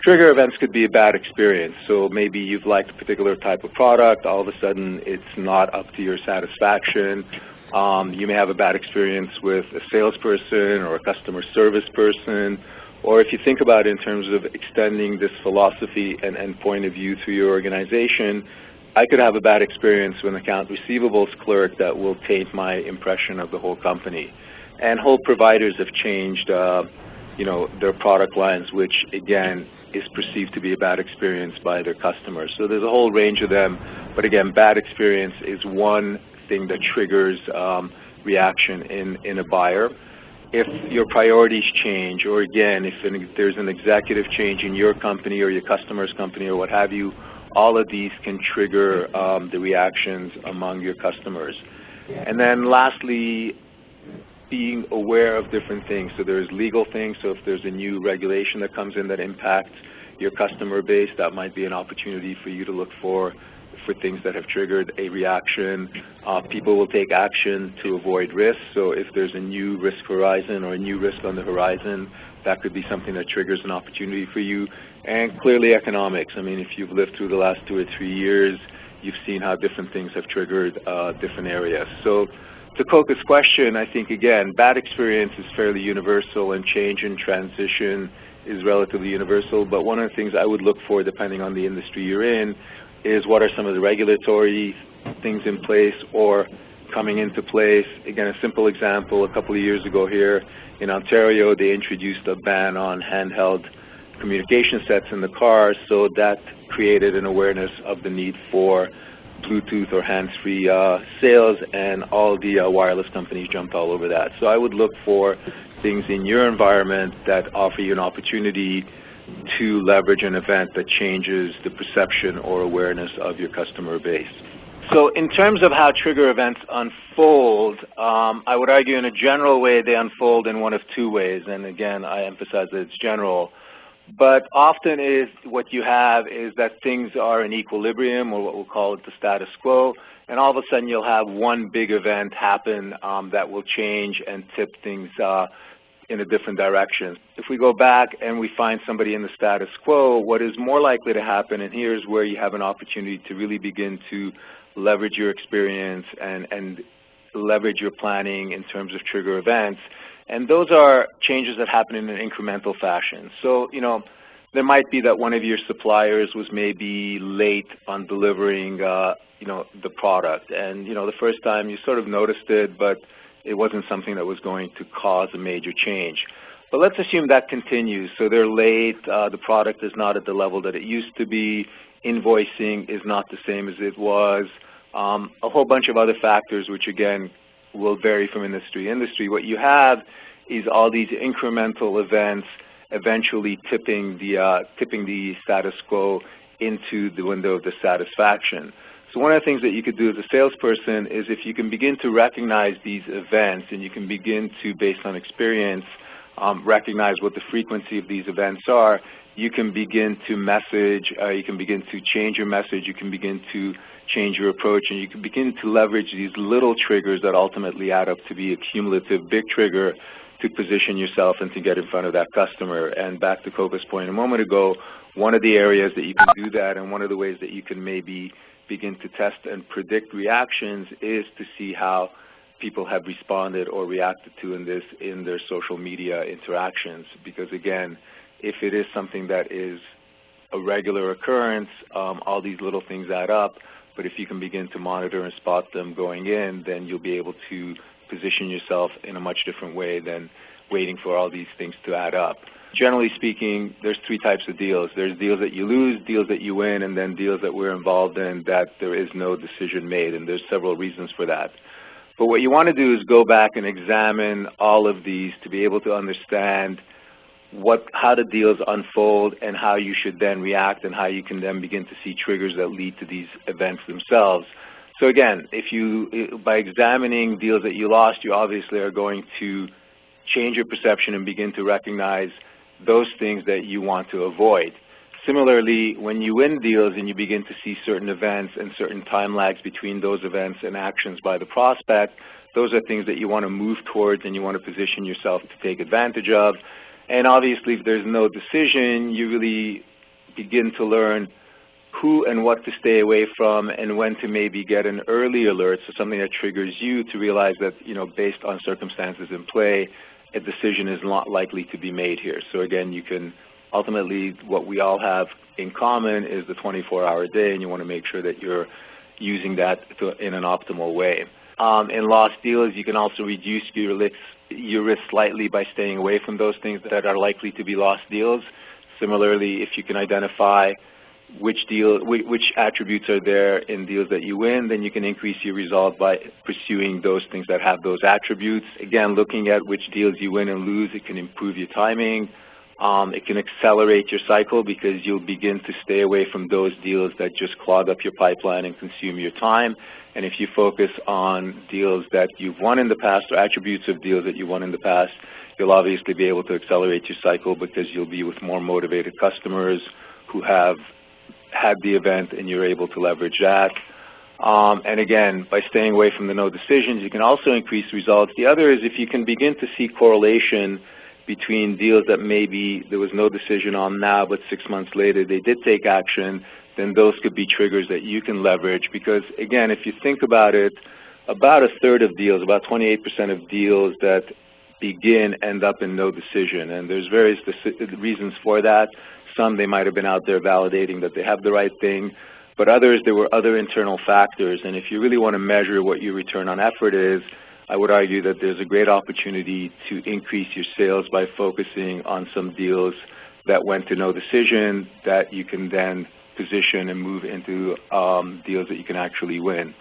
Trigger events could be a bad experience. So maybe you've liked a particular type of product, all of a sudden it's not up to your satisfaction. You may have a bad experience with a salesperson or a customer service person, or if you think about it in terms of extending this philosophy and point of view through your organization, I could have a bad experience with an account receivables clerk that will taint my impression of the whole company. And whole providers have changed their product lines, which again is perceived to be a bad experience by their customers. So there's a whole range of them, but again, bad experience is one thing that triggers reaction in a buyer. If your priorities change, or again, if there's an executive change in your company or your customer's company or what have you, all of these can trigger the reactions among your customers. And then lastly, being aware of different things. So there's legal things, so if there's a new regulation that comes in that impacts your customer base, that might be an opportunity for you to look for things that have triggered a reaction. People will take action to avoid risk, so if there's a new risk horizon or a new risk on the horizon, that could be something that triggers an opportunity for you. And clearly economics. I mean, if you've lived through the last 2 or 3 years, you've seen how different things have triggered different areas. So to Koka's question, I think, again, bad experience is fairly universal and change and transition is relatively universal, but one of the things I would look for, depending on the industry you're in, is what are some of the regulatory things in place or coming into place. Again, a simple example, a couple of years ago here in Ontario, they introduced a ban on handheld communication sets in the car, so that created an awareness of the need for Bluetooth or hands-free sales, and all the wireless companies jumped all over that. So I would look for things in your environment that offer you an opportunity to leverage an event that changes the perception or awareness of your customer base. So in terms of how trigger events unfold, I would argue in a general way they unfold in one of two ways, and again, I emphasize that it's general. But often what you have is that things are in equilibrium, or what we'll call it the status quo, and all of a sudden you'll have one big event happen that will change and tip things in a different direction. If we go back and we find somebody in the status quo, what is more likely to happen, and here's where you have an opportunity to really begin to leverage your experience and leverage your planning in terms of trigger events, and those are changes that happen in an incremental fashion. So, there might be that one of your suppliers was maybe late on delivering, the product. And, the first time you sort of noticed it, but it wasn't something that was going to cause a major change. But let's assume that continues. So they're late, the product is not at the level that it used to be, invoicing is not the same as it was, a whole bunch of other factors which, again, will vary from industry to industry. What you have is all these incremental events eventually tipping the status quo into the window of dissatisfaction. So one of the things that you could do as a salesperson is if you can begin to recognize these events and you can begin to, based on experience, recognize what the frequency of these events are, you can begin to message, you can begin to change your message, you can begin to change your approach, and you can begin to leverage these little triggers that ultimately add up to be a cumulative big trigger to position yourself and to get in front of that customer. And back to Koka's point a moment ago, one of the areas that you can do that and one of the ways that you can maybe begin to test and predict reactions is to see how people have responded or reacted to in their social media interactions. Because again, if it is something that is a regular occurrence, all these little things add up, but if you can begin to monitor and spot them going in, then you'll be able to position yourself in a much different way than waiting for all these things to add up. Generally speaking, there's three types of deals. There's deals that you lose, deals that you win, and then deals that we're involved in that there is no decision made, and there's several reasons for that. But what you want to do is go back and examine all of these to be able to understand how the deals unfold and how you should then react and how you can then begin to see triggers that lead to these events themselves. So again, by examining deals that you lost, you obviously are going to change your perception and begin to recognize those things that you want to avoid. Similarly, when you win deals and you begin to see certain events and certain time lags between those events and actions by the prospect, those are things that you want to move towards and you want to position yourself to take advantage of. And obviously, if there's no decision, you really begin to learn who and what to stay away from and when to maybe get an early alert, so something that triggers you to realize that, based on circumstances in play, a decision is not likely to be made here. So again, you can ultimately, what we all have in common is the 24-hour day, and you want to make sure that you're using that in an optimal way. In lost deals, you can also reduce your risk slightly by staying away from those things that are likely to be lost deals. Similarly, if you can identify which attributes are there in deals that you win, then you can increase your resolve by pursuing those things that have those attributes. Again, looking at which deals you win and lose, it can improve your timing. It can accelerate your cycle because you'll begin to stay away from those deals that just clog up your pipeline and consume your time. And if you focus on deals that you've won in the past or attributes of deals that you won in the past, you'll obviously be able to accelerate your cycle because you'll be with more motivated customers who have had the event, and you're able to leverage that. And again, by staying away from the no decisions, you can also increase results. The other is if you can begin to see correlation between deals that maybe there was no decision on now, but 6 months later they did take action, then those could be triggers that you can leverage. Because again, if you think about it, about a third of deals, about 28% of deals that begin end up in no decision. And there's various reasons for that. Some, they might have been out there validating that they have the right thing, but others, there were other internal factors. And if you really want to measure what your return on effort is, I would argue that there's a great opportunity to increase your sales by focusing on some deals that went to no decision that you can then position and move into deals that you can actually win.